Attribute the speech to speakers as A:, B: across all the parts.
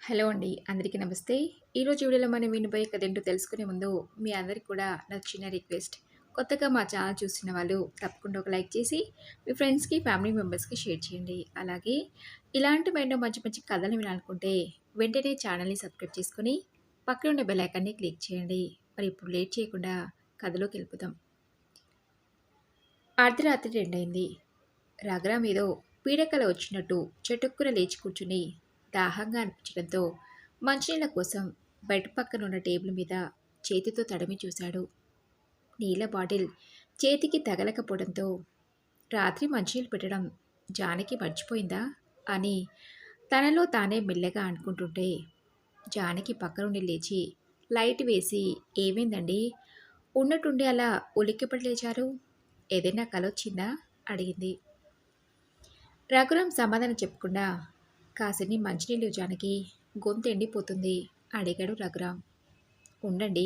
A: Hello అండి. అందరికీ నమస్తే. ఈరోజు వీడియోలో మనం వినబోయే కథ ఏంటో తెలుసుకునే ముందు మీ అందరికి కూడా నా చిన్న రిక్వెస్ట్. కొత్తగా మా ఛానల్ చూస్తున్న వాళ్ళు తప్పకుండా ఒక లైక్ చేసి మీ ఫ్రెండ్స్‌కి, ఫ్యామిలీ మెంబర్స్‌కి షేర్ చేయండి. అలాగే ఇలాంటి మరెన్నో మంచి మంచి కథలు వినాలనుకుంటే వెంటనే ఛానల్‌ని సబ్స్క్రైబ్ చేసుకొని పక్కన ఉన్న బెల్ ఐకాన్‌ని క్లిక్ చేయండి. మరి ఇప్పుడు లేట్ చేయకుండా కథలోకి వెళ్ళిపోదాం. అర్ధరాత్రి 2 అయింది. రఘురామ్ ఏదో పీడకల వచ్చినట్టు చటుక్కున లేచి కూర్చుని దాహంగా అనిపించడంతో మంచినీళ్ళ కోసం బెడ్ పక్కనున్న టేబుల్ మీద చేతితో తడిమి చూశాడు. నీళ్ళ బాటిల్ చేతికి తగలకపోవడంతో రాత్రి మంచినీళ్ళు పెట్టడం జానకి మర్చిపోయిందా అని తనలో తానే మెల్లగా అనుకుంటుంటే జానకి పక్క నుండి లేచి లైట్ వేసి ఏమైందండి, ఉన్నట్టుండి అలా ఉలిక్కిపడి లేచారు, ఏదైనా కలొచ్చిందా అడిగింది. రఘురాం సమాధానం చెప్పకుండా కాసిని మంచినీళ్ళు జానకి, గొంతు ఎండిపోతుంది అడిగాడు రఘురాం. ఉండండి,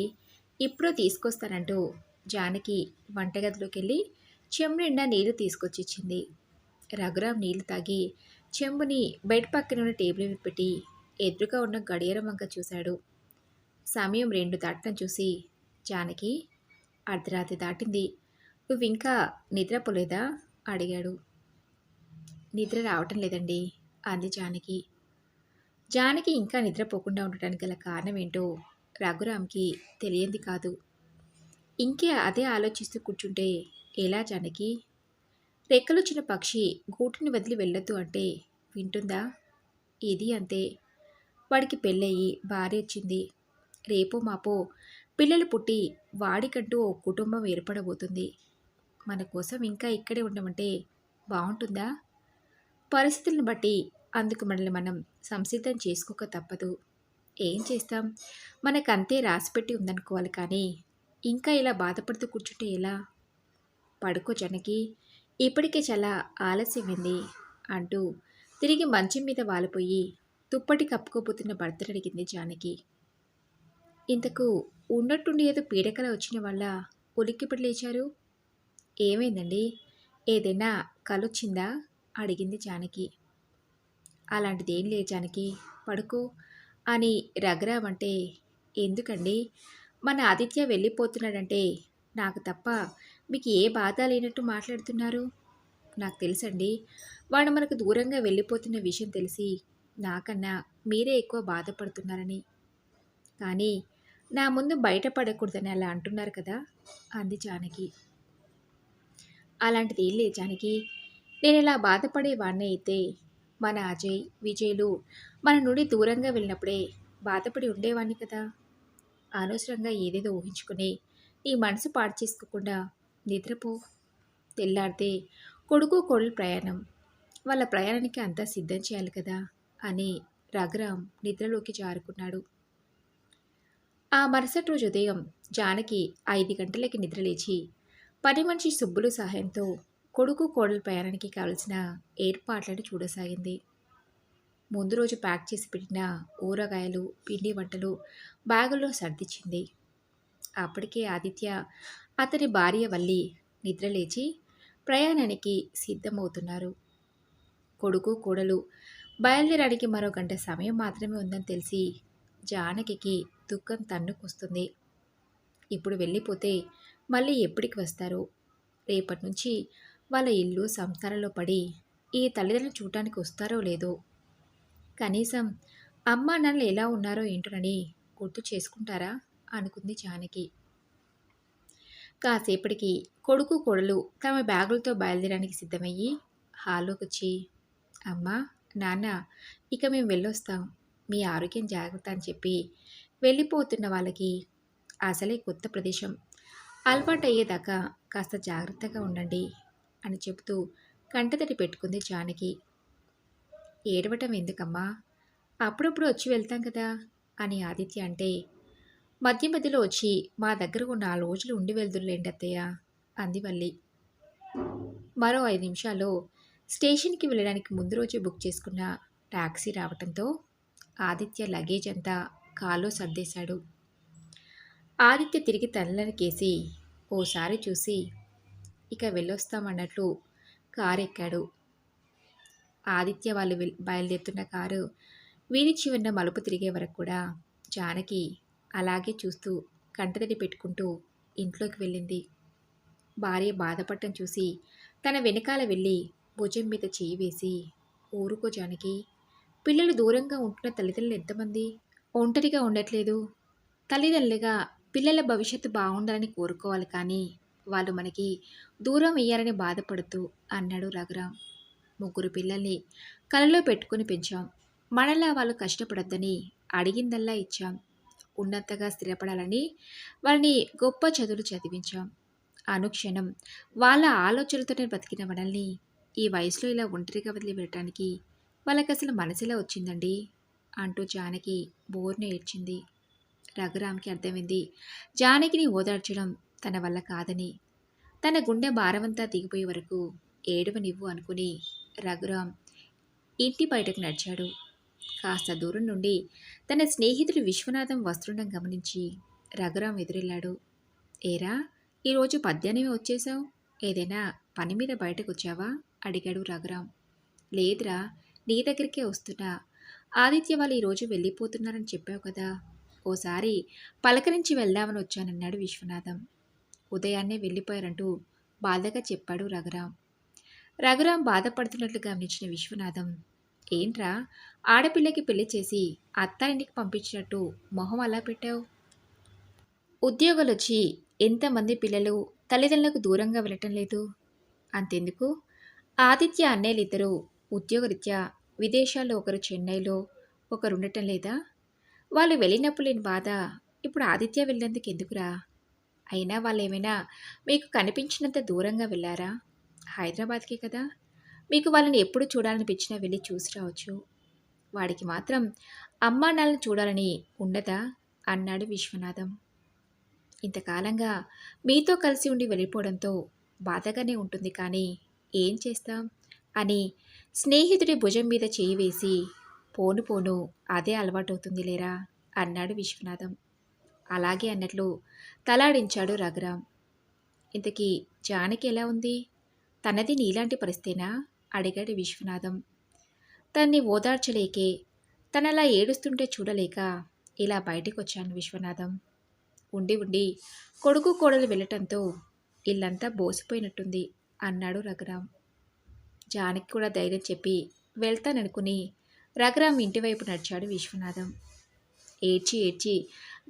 A: ఇప్పుడు తీసుకొస్తానంటూ జానకి వంటగదిలోకి వెళ్ళి చెంబు నిండా నీళ్లు తీసుకొచ్చి ఇచ్చింది. రఘురాం నీళ్లు తాగి చెంబుని బెడ్ పక్కన ఉన్న టేబుల్ మీద పెట్టి ఎదురుగా ఉన్న గడియారం వంక చూశాడు. సమయం 2 దాటడం చూసి జానకి, అర్ధరాత్రి దాటింది, నువ్వింకా నిద్రపోలేదా అడిగాడు. నిద్ర రావటం లేదండి అంది జానకి. జానకి ఇంకా నిద్రపోకుండా ఉండటానికి గల కారణం ఏంటో రఘురామ్కి తెలియంది కాదు. ఇంకే అదే ఆలోచిస్తూ కూర్చుంటే ఎలా జానకి? రెక్కలొచ్చిన పక్షి గూటిని వదిలి వెళ్ళొద్దు అంటే వింటుందా? ఇది అంతే. వాడికి పెళ్ళయి భార్య వచ్చింది. రేపో మాపో పిల్లలు పుట్టి వాడికంటూ ఓ కుటుంబం ఏర్పడబోతుంది. మన కోసం ఇంకా ఇక్కడే ఉండమంటే బాగుంటుందా? పరిస్థితులను బట్టి అందుకు మనల్ని మనం సంసిద్ధం చేసుకోక తప్పదు. ఏం చేస్తాం, మనకంతే రాసిపెట్టి ఉందనుకోవాలి. కానీ ఇంకా ఇలా బాధపడుతూ కూర్చుంటే ఎలా? పడుకో జానకి, ఇప్పటికే చాలా ఆలస్యమైంది అంటూ తిరిగి మంచం మీద వాలిపోయి దుప్పటి కప్పుకోబోతున్న భర్తను అడిగింది జానకి. ఇంతకు ఉన్నట్టుండి ఏదో పీడకల వచ్చిన వల్ల ఉలిక్కిపడి లేచారు, ఏమైందండి, ఏదైనా కలొచ్చిందా అడిగింది జానకి. అలాంటిదేం లేదు జానకి, పడుకో అని రఘురామ్ అంటే, ఎందుకండి, మన ఆదిత్య వెళ్ళిపోతున్నాడంటే నాకు తప్ప మీకు ఏ బాధ లేనట్టు మాట్లాడుతున్నారు? నాకు తెలుసండి, వాడు మనకు దూరంగా వెళ్ళిపోతున్న విషయం తెలిసి నాకన్నా మీరే ఎక్కువ బాధపడుతున్నారని. కానీ నా ముందు బయటపడకూడదని అలా అంటున్నారు కదా అంది జానకి. అలాంటిది ఏం లేదు జానకి, నేను ఇలా బాధపడేవాడిని అయితే మన అజయ్, విజయ్లు మన నుండి దూరంగా వెళ్ళినప్పుడే బాధపడి ఉండేవాడిని కదా. అనవసరంగా ఏదేదో ఊహించుకుని నీ మనసు పాడు చేసుకోకుండా నిద్రపో. తెల్లారితే కొడుకు కోడలు ప్రయాణం, వాళ్ళ ప్రయాణానికి అంతా సిద్ధం చేయాలి కదా అని రఘురాం నిద్రలోకి జారుకున్నాడు. ఆ మరుసటి రోజు ఉదయం జానకి 5 గంటలకి నిద్రలేచి పని మనిషి సుబ్బులు సహాయంతో కొడుకు కోడలు ప్రయాణానికి కావలసిన ఏర్పాట్లను చూడసాగింది. ముందు రోజు ప్యాక్ చేసి పెట్టిన ఊరగాయలు, పిండి వంటలు బ్యాగుల్లో సర్దిచ్చింది. అప్పటికే ఆదిత్య, అతని భార్య వల్లి నిద్రలేచి ప్రయాణానికి సిద్ధమవుతున్నారు. కొడుకు కోడలు బయలుదేరడానికి మరో గంట సమయం మాత్రమే ఉందని తెలిసి జానకి దుఃఖం తన్నుకొస్తుంది. ఇప్పుడు వెళ్ళిపోతే మళ్ళీ ఎప్పటికి వస్తారు? రేపటి నుంచి వాళ్ళ ఇల్లు సంసారంలో పడి ఈ తల్లిదండ్రులు చూడటానికి వస్తారో లేదో, కనీసం అమ్మా నాన్నలు ఎలా ఉన్నారో ఏంటోనని గుర్తు చేసుకుంటారా అనుకుంది జానకి. కాసేపటికి కొడుకు కోడలు తమ బ్యాగులతో బయలుదేరడానికి సిద్ధమయ్యి హాల్లోకి వచ్చి, అమ్మా నాన్న, ఇక మేము వెళ్ళొస్తాం, మీ ఆరోగ్యం జాగ్రత్త అని చెప్పి వెళ్ళిపోతున్న వాళ్ళకి అసలే కొత్త ప్రదేశం, అలవాటు అయ్యేదాకా కాస్త జాగ్రత్తగా ఉండండి అని చెబుతూ కంటతడి పెట్టుకుంది జానకి. ఏడవటం ఎందుకమ్మా, అప్పుడప్పుడు వచ్చి వెళ్తాం కదా అని ఆదిత్య అంటే, మధ్య మధ్యలో వచ్చి మా దగ్గర ఓ 4 రోజులు ఉండి వెళ్దురులేండి అత్తయ్య అంది వల్లి. మరో 5 నిమిషాల్లో స్టేషన్కి వెళ్ళడానికి ముందు రోజే బుక్ చేసుకున్న టాక్సీ రావటంతో ఆదిత్య లగేజ్ అంతా కాల్లో సర్దేశాడు. ఆదిత్య తిరిగి తనలకేసి ఓసారి చూసి ఇక వెళ్ళొస్తామన్నట్లు కారు ఎక్కాడు. ఆదిత్య వాళ్ళు బయలుదేరుతున్న కారు వీధి చివరన మలుపు తిరిగే వరకు కూడా జానకి అలాగే చూస్తూ కంటతడి పెట్టుకుంటూ ఇంట్లోకి వెళ్ళింది. భార్య బాధపడటం చూసి తన వెనకాల వెళ్ళి భుజం మీద చేయి వేసి, ఊరుకో జానకి, పిల్లలు దూరంగా ఉంటున్న తల్లిదండ్రులు ఎంతమంది? ఒంటరిగా ఉండట్లేదు. తల్లిదండ్రులుగా పిల్లల భవిష్యత్తు బాగుండాలని కోరుకోవాలి కానీ వాళ్ళు మనకి దూరం అయ్యారని బాధపడుతూ అన్నాడు రఘురాం. ముగ్గురు పిల్లల్ని కలలో పెట్టుకుని పెంచాం. మనలా వాళ్ళు కష్టపడొద్దని అడిగిందల్లా ఇచ్చాం. ఉన్నంతగా స్థిరపడాలని వాళ్ళని గొప్ప చదువులు చదివించాం. అనుక్షణం వాళ్ళ ఆలోచనలతోనే బతికిన మనల్ని ఈ వయసులో ఇలా ఒంటరిగా వదిలి వెళ్ళటానికి వాళ్ళకి అసలు మనసులా వచ్చిందండి అంటూ జానకి బోర్న ఏడ్చింది. రఘురాంకి అర్థమైంది జానకిని ఓదార్చడం తన వల్ల కాదని. తన గుండె భారమంతా దిగిపోయే వరకు ఏడవనివ్వు అనుకుని రఘురాం ఇంటి బయటకు నడిచాడు. కాస్త దూరం నుండి తన స్నేహితుడు విశ్వనాథం వస్తుండడం గమనించి రఘురాం ఎదురెళ్ళాడు. ఏరా, ఈరోజు మధ్యాహ్నమే వచ్చేశావు, ఏదైనా పని మీద బయటకు వచ్చావా అడిగాడు రఘురాం. లేదురా, నీ దగ్గరికే వస్తున్నా. ఆదిత్య వాళ్ళు ఈరోజు వెళ్ళిపోతున్నారని చెప్పావు కదా, ఓసారి పలకరించి వెళ్దామని వచ్చానన్నాడు విశ్వనాథం. ఉదయాన్నే వెళ్ళిపోయారంటూ బాధగా చెప్పాడు రఘురాం. రఘురాం బాధపడుతున్నట్లు గమనించిన విశ్వనాథం, ఏంట్రా, ఆడపిల్లకి పెళ్లి చేసి అత్తారింటికి పంపించినట్టు మొహం అలా పెట్టావు? ఉద్యోగాలొచ్చి ఎంతమంది పిల్లలు తల్లిదండ్రులకు దూరంగా వెళ్ళటం లేదు? అంతెందుకు, ఆదిత్య అన్నయ్యలిద్దరూ ఉద్యోగరీత్యా విదేశాల్లో ఒకరు చెన్నైలో ఒకరు ఉండటం లేదా? వాళ్ళు వెళ్ళినప్పుడు లేని బాధ ఇప్పుడు ఆదిత్య వెళ్ళినందుకు ఎందుకురా? అయినా వాళ్ళేమైనా మీకు కనిపించినంత దూరంగా వెళ్ళారా? హైదరాబాద్కే కదా. మీకు వాళ్ళని ఎప్పుడు చూడాలనిపించినా వెళ్ళి చూసి రావచ్చు. వాడికి మాత్రం అమ్మా నాన్నని చూడాలని ఉండదా అన్నాడు విశ్వనాథం. ఇంతకాలంగా మీతో కలిసి ఉండి వెళ్ళిపోవడంతో బాధగానే ఉంటుంది కానీ ఏం చేస్తాం అని స్నేహితుడి భుజం మీద చేయి వేసి, పోను పోను అదే అలవాటవుతుంది లేరా అన్నాడు విశ్వనాథం. అలాగే అన్నట్లు తలాడించాడు రఘురాం. ఇంతకీ జానకి ఎలా ఉంది? తనది నీలాంటి పరిస్థితేనా అడిగాడు విశ్వనాథం. తన్ని ఓదార్చలేకే, తనలా ఏడుస్తుంటే చూడలేక ఇలా బయటికి వచ్చాను విశ్వనాథం. ఉండి ఉండి కొడుకు కోడలు వెళ్ళటంతో ఇల్లంతా బోసిపోయినట్టుంది అన్నాడు రఘురాం. జానకి కూడా ధైర్యం చెప్పి వెళ్తాననుకుని రఘురాం ఇంటివైపు నడిచాడు విశ్వనాథం. ఏడ్చి ఏడ్చి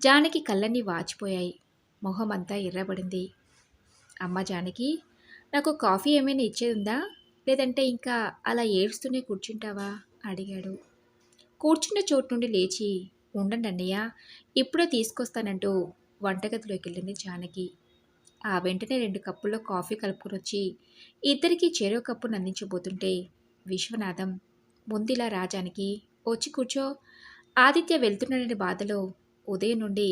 A: జానకి కళ్ళన్నీ వాచిపోయాయి. మొహం అంతా ఎర్రబడింది. అమ్మ జానకి, నాకు కాఫీ ఏమైనా ఇచ్చేదుందా, లేదంటే ఇంకా అలా ఏడుస్తూనే కూర్చుంటావా అడిగాడు. కూర్చున్న చోటు నుండి లేచి, ఉండండి అన్నయ్య, ఇప్పుడే తీసుకొస్తానంటూ వంటగదిలోకి వెళ్ళింది జానకి. ఆ వెంటనే 2 కప్పుల్లో కాఫీ కలుపుకొని వచ్చి ఇద్దరికీ చెరో కప్పును అందించబోతుంటే విశ్వనాథం, ముందిలా రాజానికి వచ్చి కూర్చో, ఆదిత్య వెళ్తున్నాడనే బాధలో ఉదయం నుండి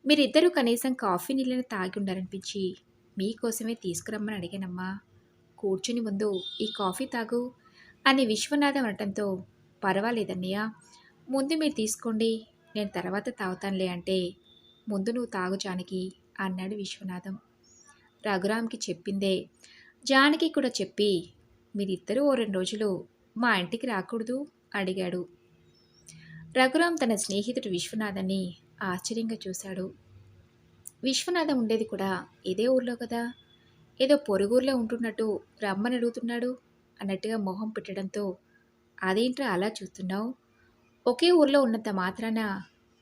A: మీరిద్దరూ కనీసం కాఫీ నీళ్ళని తాగి ఉండాలనిపించి మీకోసమే తీసుకురమ్మని అడిగానమ్మా. కూర్చుని ముందు ఈ కాఫీ తాగు అని విశ్వనాథం అనటంతో, పర్వాలేదన్నయ్య, ముందు మీరు తీసుకోండి, నేను తర్వాత తాగుతానులే అంటే, ముందు నువ్వు తాగు జానకి అన్నాడు విశ్వనాథం. రఘురాంకి చెప్పిందే జానకి కూడా చెప్పి, మీరిద్దరూ ఓ 2 రోజులు మా ఇంటికి రాకూడదు అడిగాడు. రఘురాం తన స్నేహితుడు విశ్వనాథన్ని ఆశ్చర్యంగా చూశాడు. విశ్వనాథం ఉండేది కూడా ఇదే ఊర్లో కదా, ఏదో పొరుగురులో ఉంటున్నట్టు రమ్మని అడుగుతున్నాడు అన్నట్టుగా మొహం పెట్టడంతో, అదేంట్రా అలా చూస్తున్నావు, ఒకే ఊర్లో ఉన్నంత మాత్రాన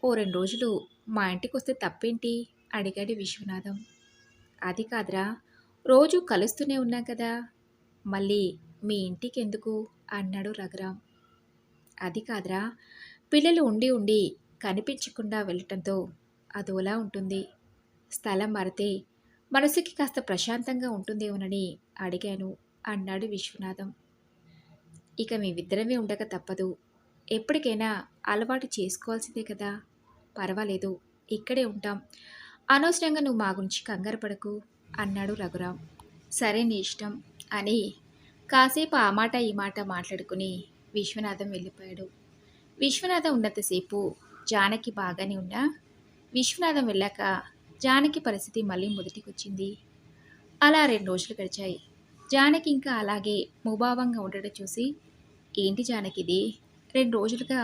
A: ఓ 2 రోజులు మా ఇంటికి వస్తే తప్పేంటి అడిగాడు విశ్వనాథం. అది కాదురా, రోజు కలుస్తూనే ఉన్నాం కదా, మళ్ళీ మీ ఇంటికి ఎందుకు అన్నాడు రఘురాం. అది కాదురా, పిల్లలు ఉండి ఉండి కనిపించకుండా వెళ్ళటంతో అదోలా ఉంటుంది. స్థలం మారితే మనసుకి కాస్త ప్రశాంతంగా ఉంటుందేమోనని అడిగాను అన్నాడు విశ్వనాథం. ఇక మేమిద్దరమే ఉండక తప్పదు, ఎప్పటికైనా అలవాటు చేసుకోవాల్సిందే కదా, పర్వాలేదు, ఇక్కడే ఉంటాం, అనవసరంగా నువ్వు మా గురించి కంగారు పడకు అన్నాడు రఘురాం. సరే నీ ఇష్టం అని కాసేపు ఆ మాట ఈ మాట మాట్లాడుకుని విశ్వనాథం వెళ్ళిపోయాడు. విశ్వనాథం ఉన్నంతసేపు జానకి బాగానే ఉన్నా, విశ్వనాథం వెళ్ళాక జానకి పరిస్థితి మళ్ళీ మొదటికొచ్చింది. అలా 2 రోజులు గడిచాయి. జానకి ఇంకా అలాగే ముభావంగా ఉండడం చూసి, ఏంటి జానకిది, 2 రోజులుగా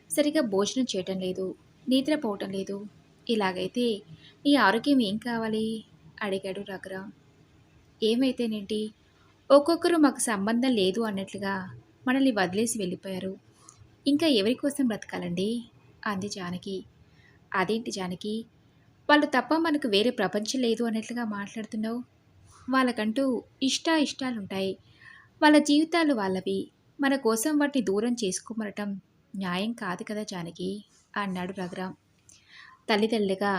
A: సరిగ్గా భోజనం చేయటం లేదు, నిద్రపోవటం లేదు. ఇలాగైతే నీ ఆరోగ్యం ఏం కావాలి? అడిగాడు రఘురాం. ఏమైతేనేంటి? ఒక్కొక్కరు మాకు సంబంధం లేదు అన్నట్లుగా మనల్ని వదిలేసి వెళ్ళిపోయారు. ఇంకా ఎవరి కోసం బ్రతకాలండి? అంది జానకి. అదేంటి జానకి? వాళ్ళు తప్ప మనకు వేరే ప్రపంచం లేదు అన్నట్లుగా మాట్లాడుతున్నావు. వాళ్ళకంటూ ఇష్టాలుంటాయి. వాళ్ళ జీవితాలు వాళ్ళవి. మన కోసం వాటిని దూరం చేసుకోమనటం న్యాయం కాదు కదా జానకి, అన్నాడు రఘురాం. తల్లిదండ్రులుగా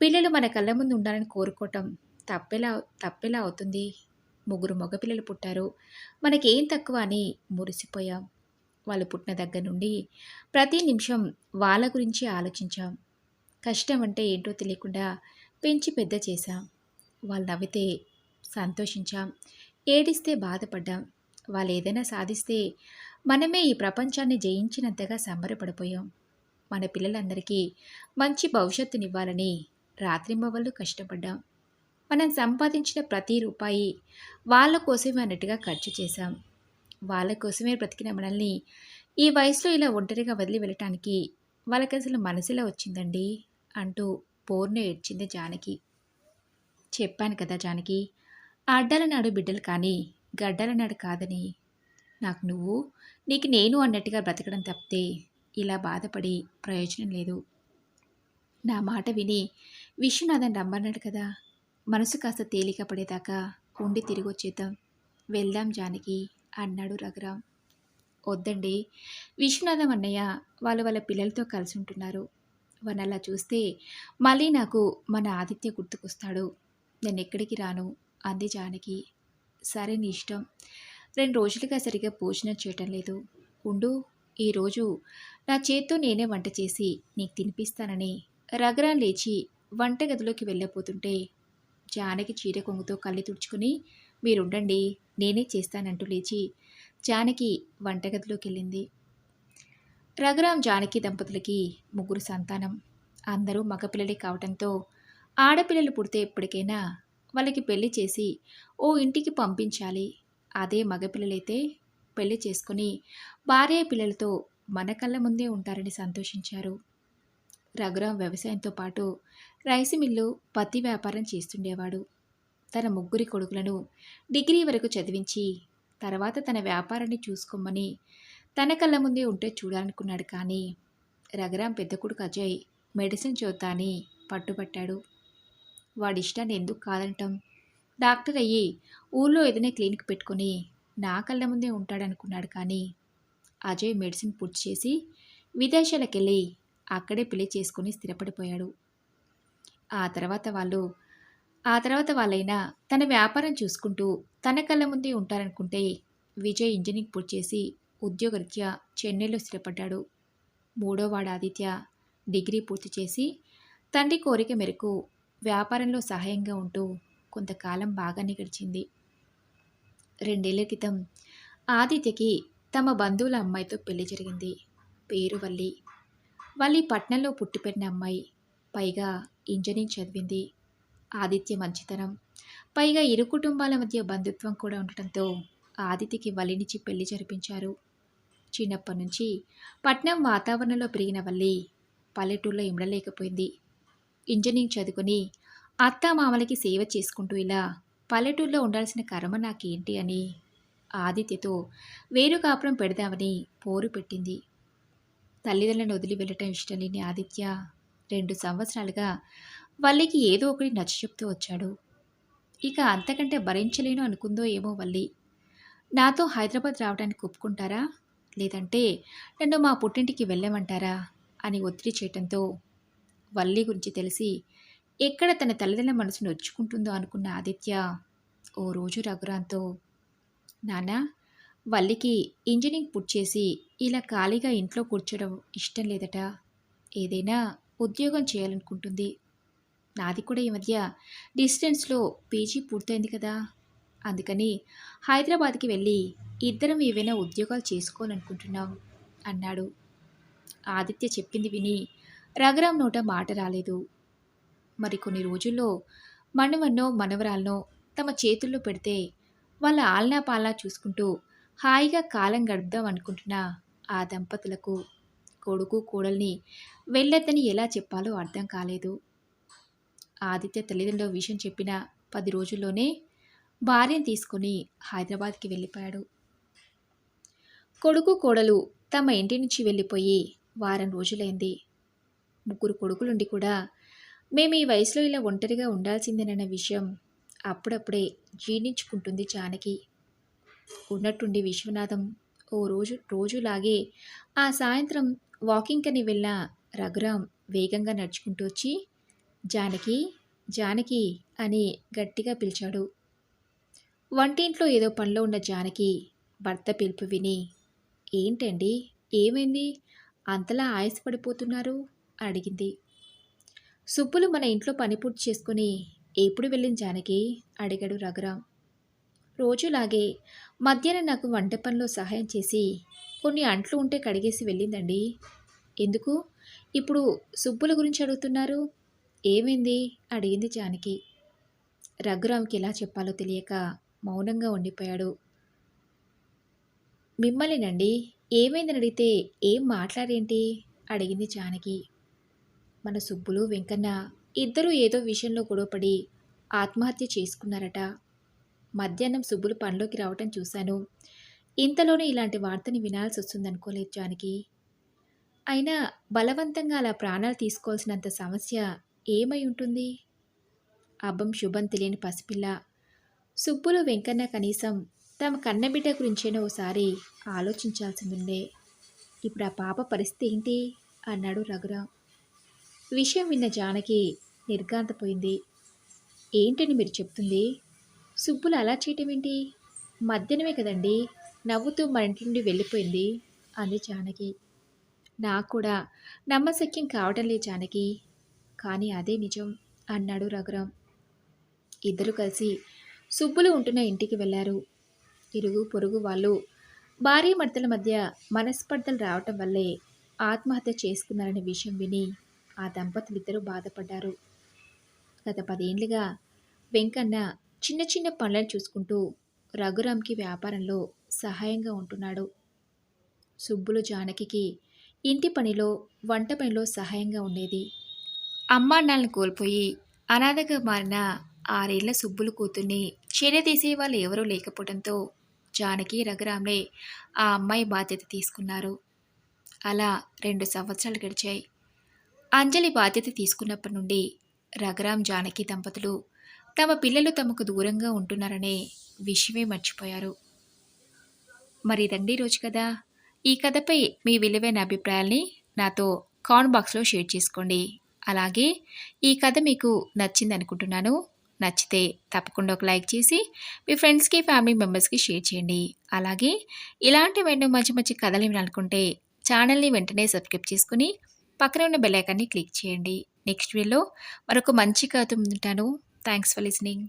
A: పిల్లలు మన కళ్ళ ముందు ఉండాలని కోరుకోవటం తప్పెలా తప్పెలా అవుతుంది? ముగ్గురు మగపిల్లలు పుట్టారు. మనకేం తక్కువ అని మురిసిపోయాం. వాళ్ళు పుట్టిన దగ్గర నుండి ప్రతి నిమిషం వాళ్ళ గురించి ఆలోచించాం. కష్టం అంటే ఏంటో తెలియకుండా పెంచి పెద్ద చేశాం. వాళ్ళు నవ్వితే సంతోషించాం, ఏడిస్తే బాధపడ్డాం. వాళ్ళు ఏదైనా సాధిస్తే మనమే ఈ ప్రపంచాన్ని జయించినంతగా సంబరపడిపోయాం. మన పిల్లలందరికీ మంచి భవిష్యత్తునివ్వాలని రాత్రింబవళ్ళు కష్టపడ్డాం. మనం సంపాదించిన ప్రతి రూపాయి వాళ్ళ కోసమే అన్నట్టుగా ఖర్చు చేశాం. వాళ్ళ కోసమే బ్రతికిన మనల్ని ఈ వయసులో ఇలా ఒంటరిగా వదిలి వెళ్ళటానికి వాళ్ళకి అసలు మనసులా వచ్చిందండి అంటూ బోర్న ఏడ్చింది జానకి. చెప్పాను కదా జానకి, అడ్డాల నాడు బిడ్డలు కానీ గడ్డాల నాడు కాదని. నాకు నువ్వు, నీకు నేను అన్నట్టుగా బ్రతకడం తప్పితే ఇలా బాధపడి ప్రయోజనం లేదు. నా మాట విని విశ్వనాథన్ రమ్మన్నాడు కదా, మనసు కాస్త తేలిక పడేదాకా ఉండి తిరిగొచ్చేద్దాం. వెళ్దాం జానకి, అన్నాడు రఘురాం. వద్దండి, విశ్వనాథం అన్నయ్య వాళ్ళ పిల్లలతో కలిసి ఉంటున్నారు. వాళ్ళని అలా చూస్తే మళ్ళీ నాకు మన ఆదిత్య గుర్తుకొస్తాడు. నేను ఎక్కడికి రాను, అంది జానకి. సరే నీ ఇష్టం. 2 రోజులుగా సరిగ్గా భోజనం చేయటం లేదు. ఉండు, ఈరోజు నా చేత్తో నేనే వంట చేసి నీకు తినిపిస్తానని రఘురాం లేచి వంటగదిలోకి వెళ్ళబోతుంటే జానకి చీర కొంగుతో కళ్ళు తుడుచుకుని, మీరుండండి నేనే చేస్తానంటూ లేచి జానకి వంటగదిలోకి వెళ్ళింది. రఘురాం జానకి దంపతులకి 3 సంతానం. అందరూ మగపిల్లలే కావటంతో ఆడపిల్లలు పుడితే ఎప్పటికైనా వాళ్ళకి పెళ్లి చేసి ఓ ఇంటికి పంపించాలి. అదే మగపిల్లలైతే పెళ్లి చేసుకుని భార్య పిల్లలతో మన కళ్ళ ముందే ఉంటారని సంతోషించారు. రఘురాం వ్యవసాయంతో పాటు రైసు మిల్లు, పత్తి వ్యాపారం చేస్తుండేవాడు. తన 3 కొడుకులను డిగ్రీ వరకు చదివించి తర్వాత తన వ్యాపారాన్ని చూసుకోమని తన కళ్ళ ముందే ఉంటే చూడాలనుకున్నాడు. కానీ రఘురాం పెద్ద కొడుకు అజయ్ మెడిసిన్ చదువుతా అని పట్టుబట్టాడు. వాడిష్టాన్ని ఎందుకు కాదంటాం? డాక్టర్ అయ్యి ఊళ్ళో ఏదైనా క్లినిక్ పెట్టుకుని నా కళ్ళ ముందే ఉంటాడనుకున్నాడు. కానీ అజయ్ మెడిసిన్ పూర్తి చేసి విదేశాలకెళ్ళి అక్కడే పెళ్లి చేసుకుని స్థిరపడిపోయాడు. ఆ తర్వాత వాళ్ళైనా తన వ్యాపారం చూసుకుంటూ తన కళ్ళ ముందే ఉంటారనుకుంటే విజయ్ ఇంజనీరింగ్ పూర్తి చేసి ఉద్యోగరీత్యా చెన్నైలో స్థిరపడ్డాడు. మూడోవాడు ఆదిత్య డిగ్రీ పూర్తి చేసి తండ్రి కోరిక మేరకు వ్యాపారంలో సహాయంగా ఉంటూ కొంతకాలం బాగానే గడిచింది. 2 ఏళ్ల క్రితం ఆదిత్యకి తమ బంధువుల అమ్మాయితో పెళ్లి జరిగింది. పేరు వల్లి. వల్లి పట్నంలో పుట్టిపెట్టిన అమ్మాయి. పైగా ఇంజనీరింగ్ చదివింది. ఆదిత్య మంచితనం, పైగా ఇరు కుటుంబాల మధ్య బంధుత్వం కూడా ఉండటంతో ఆదిత్యకి వల్లినిచ్చి పెళ్లి జరిపించారు. చిన్నప్పటి నుంచి పట్నం వాతావరణంలో పెరిగిన వల్లి పల్లెటూళ్ళలో ఇమడలేకపోయింది. ఇంజనీరింగ్ చదువుకుని అత్తామామలకి సేవ చేసుకుంటూ ఇలా పల్లెటూరులో ఉండాల్సిన కర్మ నాకేంటి అని ఆదిత్యతో వేరు కాపురం పెడదామని పోరు పెట్టింది. తల్లిదండ్రులను వదిలి వెళ్ళటం ఇష్టం లేని ఆదిత్య 2 సంవత్సరాలుగా వల్లికి ఏదో ఒకటి నచ్చచెప్తూ వచ్చాడు. ఇక అంతకంటే భరించలేను అనుకుందో ఏమో వల్లి. నాతో హైదరాబాద్ రావడానికి ఒప్పుకుంటారా, లేదంటే నన్ను మా పుట్టింటికి వెళ్ళమంటారా అని ఒత్తిడి చేయటంతో వల్లి గురించి తెలిసి ఎక్కడ తన తల్లిదండ్రుల మనసు నొచ్చుకుంటుందో అనుకున్న ఆదిత్య ఓ రోజు రఘురాంతో, నాన్న, వల్లికి ఇంజనీరింగ్ పూర్తి చేసి ఇలా ఖాళీగా ఇంట్లో కూర్చోవడం ఇష్టం లేదట. ఏదైనా ఉద్యోగం చేయాలనుకుంటుంది. నాది కూడా ఈ మధ్య డిస్టెన్స్లో పీజీ పూర్తయింది కదా, అందుకని హైదరాబాద్కి వెళ్ళి ఇద్దరం ఏవైనా ఉద్యోగాలు చేసుకోవాలనుకుంటున్నాం అన్నాడు. ఆదిత్య చెప్పింది విని రఘురాం నోట మాట రాలేదు. మరికొన్ని రోజుల్లో మనవన్నో మనవరాలనో తమ చేతుల్లో పెడితే వాళ్ళ ఆలనా పాలనా చూసుకుంటూ హాయిగా కాలం గడుపుదాం అనుకుంటున్న ఆ దంపతులకు కొడుకు కోడల్ని వెళ్ళొద్దని ఎలా చెప్పాలో అర్థం కాలేదు. ఆదిత్య తల్లిదండ్రుల విషయం చెప్పిన 10 రోజుల్లోనే భార్యను తీసుకొని హైదరాబాద్కి వెళ్ళిపోయాడు. కొడుకు కోడలు తమ ఇంటి నుంచి వెళ్ళిపోయి వారం రోజులైంది. ముగ్గురు కొడుకులుండి కూడా మేము ఈ వయసులో ఇలా ఒంటరిగా ఉండాల్సిందేనన్న విషయం అప్పుడప్పుడే జీర్ణించుకుంటుంది జానకి. ఉన్నట్టుండి విశ్వనాథం రోజులాగే ఆ సాయంత్రం వాకింగ్కని వెళ్ళిన రఘురాం వేగంగా నడుచుకుంటూ వచ్చి జానకి జానకి అని గట్టిగా పిలిచాడు. వంటింట్లో ఏదో పనిలో ఉన్న జానకి భర్త పిలుపు విని, ఏంటండి, ఏమైంది, అంతలా ఆయాసపడిపోతున్నారు అడిగింది. సుబ్బులు మన ఇంట్లో పని పూర్తి చేసుకుని ఎప్పుడు వెళ్ళిన జానకి అడిగాడు రఘురాం. రోజులాగే మధ్యాహ్నం నాకు వంట పనిలో సహాయం చేసి కొన్ని అంట్లు ఉంటే కడిగేసి వెళ్ళిందండి. ఎందుకు ఇప్పుడు సుబ్బుల గురించి అడుగుతున్నారు, ఏమైంది అడిగింది జానకి. రఘురాంకి ఎలా చెప్పాలో తెలియక మౌనంగా ఉండిపోయాడు. మిమ్మల్నినండి, ఏమైందని అడిగితే ఏం మాట్లాడేంటి అడిగింది జానకి. మన సుబ్బులు వెంకన్న ఇద్దరూ ఏదో విషయంలో గొడవపడి ఆత్మహత్య చేసుకున్నారట. మధ్యాహ్నం సుబ్బులు పనిలోకి రావటం చూశాను. ఇంతలోనే ఇలాంటి వార్తని వినాల్సి వస్తుందనుకోలేదు జానకి. అయినా బలవంతంగా అలా ప్రాణాలు తీసుకోవాల్సినంత సమస్య ఏమై ఉంటుంది? అబ్బం శుభం తెలియని పసిపిల్ల. సుబ్బులు వెంకన్న కనీసం తమ కన్నబిడ్డ గురించైనా ఓసారి ఆలోచించాల్సిందుండే. ఇప్పుడు ఆ పాప పరిస్థితి ఏంటి అన్నాడు రఘురాం. విషయం విన్న జానకి నిర్ఘాంతపోయింది. ఏంటని మీరు చెప్తుంది? సుబ్బులు అలా చేయటం ఏంటి? మధ్యాహ్నమే కదండి నవ్వుతూ మన ఇంటి నుండి వెళ్ళిపోయింది అంది జానకి. నాకు కూడా నమ్మశక్యం కావటం లేదు జానకి, కానీ అదే నిజం అన్నాడు రఘురాం. ఇద్దరు కలిసి సుబ్బులు ఉంటున్న ఇంటికి వెళ్ళారు. ఇరుగు పొరుగు వాళ్ళు భార్యాభర్తల మధ్య మనస్పర్ధలు రావటం వల్లే ఆత్మహత్య చేసుకున్నారనే విషయం విని ఆ దంపతులిద్దరూ బాధపడ్డారు. గత 10 ఏళ్లుగా వెంకన్న చిన్న చిన్న పనులను చూసుకుంటూ రఘురాంకి వ్యాపారంలో సహాయంగా ఉంటున్నాడు. సుబ్బులు జానకికి ఇంటి పనిలో వంట పనిలో సహాయంగా ఉండేది. అమ్మానాన్నలను కోల్పోయి అనాథగా మారిన 6 ఏళ్ల సుబ్బులు కూతుర్ని చేరదీసే వాళ్ళు ఎవరూ లేకపోవడంతో జానకి రఘురాంలే ఆ అమ్మాయి బాధ్యత తీసుకున్నారు. అలా 2 సంవత్సరాలు గడిచాయి. అంజలి బాధ్యత తీసుకున్నప్పటి నుండి రఘురాం జానకి దంపతులు తమ పిల్లలు తమకు దూరంగా ఉంటున్నారనే విషయమే మర్చిపోయారు. మరి రండి రోజు కదా, ఈ కథపై మీ విలువైన అభిప్రాయాల్ని నాతో కామెంట్ బాక్స్లో షేర్ చేసుకోండి. అలాగే ఈ కథ మీకు నచ్చింది అనుకుంటున్నాను. నచ్చితే తప్పకుండా ఒక లైక్ చేసి మీ ఫ్రెండ్స్కి ఫ్యామిలీ మెంబర్స్కి షేర్ చేయండి. అలాగే ఇలాంటి ఎన్నో మంచి మంచి కథలు వినాలనుకుంటే ఛానల్ని వెంటనే సబ్స్క్రైబ్ చేసుకుని పక్కన ఉన్న బెల్ ఐకాన్ని క్లిక్ చేయండి. నెక్స్ట్ వీడియోలో మరొక మంచి కథ ఉంటాను. Thanks for listening.